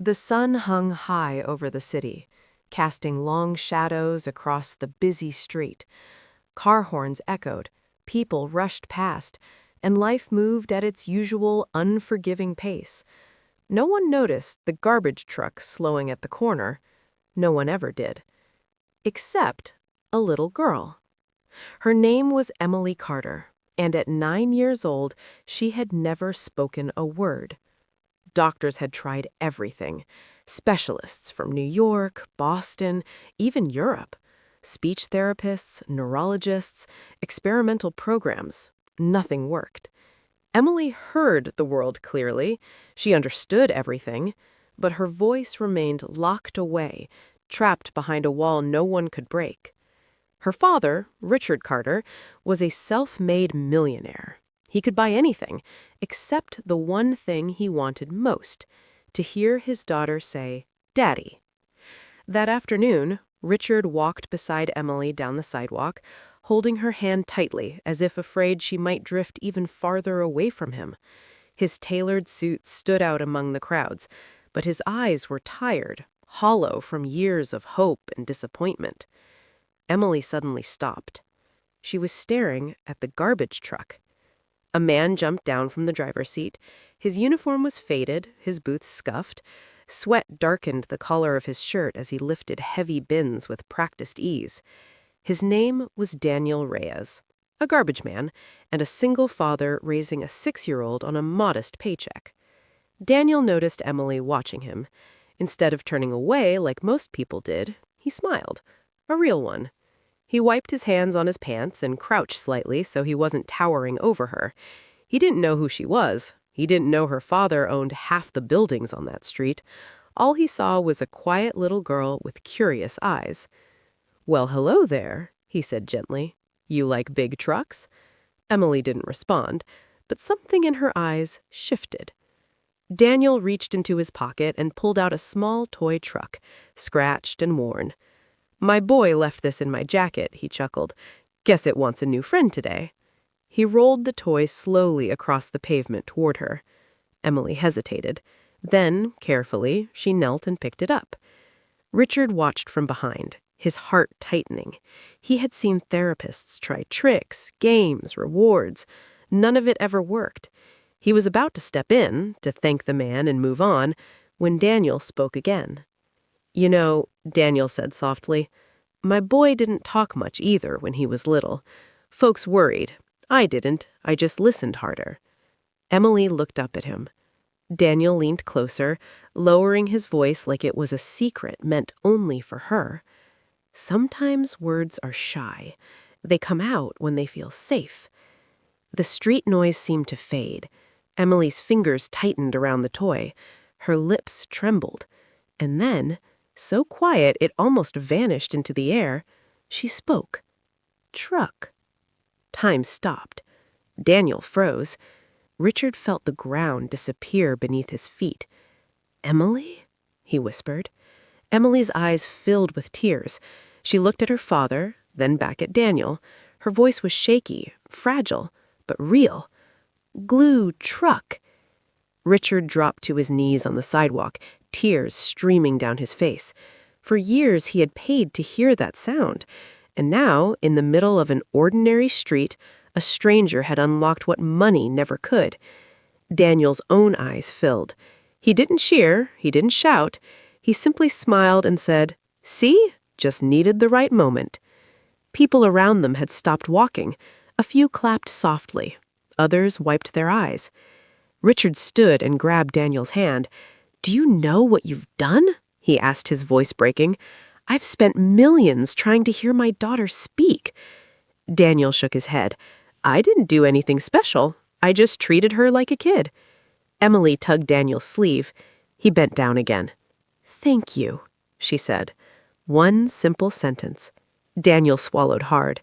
The sun hung high over the city, casting long shadows across the busy street. Car horns echoed, people rushed past, and life moved at its usual unforgiving pace. No one noticed the garbage truck slowing at the corner. No one ever did. Except a little girl. Her name was Emily Carter, and at 9 years old, she had never spoken a word. Doctors had tried everything. Specialists from New York, Boston, even Europe. Speech therapists, neurologists, experimental programs. Nothing worked. Emily heard the world clearly. She understood everything. But her voice remained locked away, trapped behind a wall no one could break. Her father, Richard Carter, was a self-made millionaire. He could buy anything, except the one thing he wanted most, to hear his daughter say, "Daddy." That afternoon, Richard walked beside Emily down the sidewalk, holding her hand tightly as if afraid she might drift even farther away from him. His tailored suit stood out among the crowds, but his eyes were tired, hollow from years of hope and disappointment. Emily suddenly stopped. She was staring at the garbage truck. A man jumped down from the driver's seat. His uniform was faded, his boots scuffed. Sweat darkened the collar of his shirt as he lifted heavy bins with practiced ease. His name was Daniel Reyes, a garbage man, and a single father raising a 6-year-old on a modest paycheck. Daniel noticed Emily watching him. Instead of turning away like most people did, he smiled. A real one. He wiped his hands on his pants and crouched slightly so he wasn't towering over her. He didn't know who she was. He didn't know her father owned half the buildings on that street. All he saw was a quiet little girl with curious eyes. "Well, hello there," he said gently. "You like big trucks?" Emily didn't respond, but something in her eyes shifted. Daniel reached into his pocket and pulled out a small toy truck, scratched and worn. "My boy left this in my jacket," he chuckled. "Guess it wants a new friend today." He rolled the toy slowly across the pavement toward her. Emily hesitated. Then, carefully, she knelt and picked it up. Richard watched from behind, his heart tightening. He had seen therapists try tricks, games, rewards. None of it ever worked. He was about to step in, to thank the man and move on, when Daniel spoke again. "You know," Daniel said softly, "my boy didn't talk much either when he was little. Folks worried. I didn't. I just listened harder." Emily looked up at him. Daniel leaned closer, lowering his voice like it was a secret meant only for her. Sometimes words are shy. They come out when they feel safe. The street noise seemed to fade. Emily's fingers tightened around the toy. Her lips trembled. And then, so quiet it almost vanished into the air, she spoke. "Truck." Time stopped. Daniel froze. Richard felt the ground disappear beneath his feet. "Emily?" he whispered. Emily's eyes filled with tears. She looked at her father, then back at Daniel. Her voice was shaky, fragile, but real. "Glue truck." Richard dropped to his knees on the sidewalk, tears streaming down his face. For years he had paid to hear that sound, and now, in the middle of an ordinary street, a stranger had unlocked what money never could. Daniel's own eyes filled. He didn't cheer, he didn't shout. He simply smiled and said, "See? Just needed the right moment." People around them had stopped walking. A few clapped softly. Others wiped their eyes. Richard stood and grabbed Daniel's hand. "Do you know what you've done?" he asked, his voice breaking. "I've spent millions trying to hear my daughter speak." Daniel shook his head. "I didn't do anything special. I just treated her like a kid." Emily tugged Daniel's sleeve. He bent down again. "Thank you," she said. One simple sentence. Daniel swallowed hard.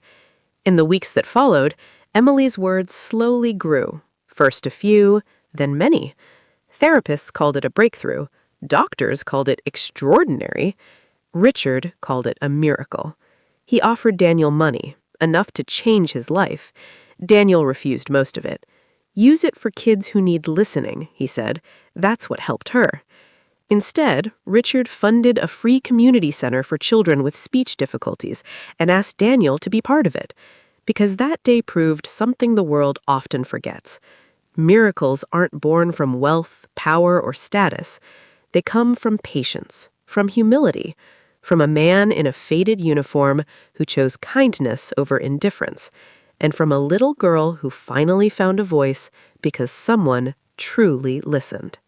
In the weeks that followed, Emily's words slowly grew. First a few, then many. Therapists called it a breakthrough. Doctors called it extraordinary. Richard called it a miracle. He offered Daniel money, enough to change his life. Daniel refused most of it. "Use it for kids who need listening," he said. "That's what helped her." Instead, Richard funded a free community center for children with speech difficulties and asked Daniel to be part of it, because that day proved something the world often forgets. Miracles aren't born from wealth, power, or status. They come from patience, from humility, from a man in a faded uniform who chose kindness over indifference, and from a little girl who finally found a voice because someone truly listened.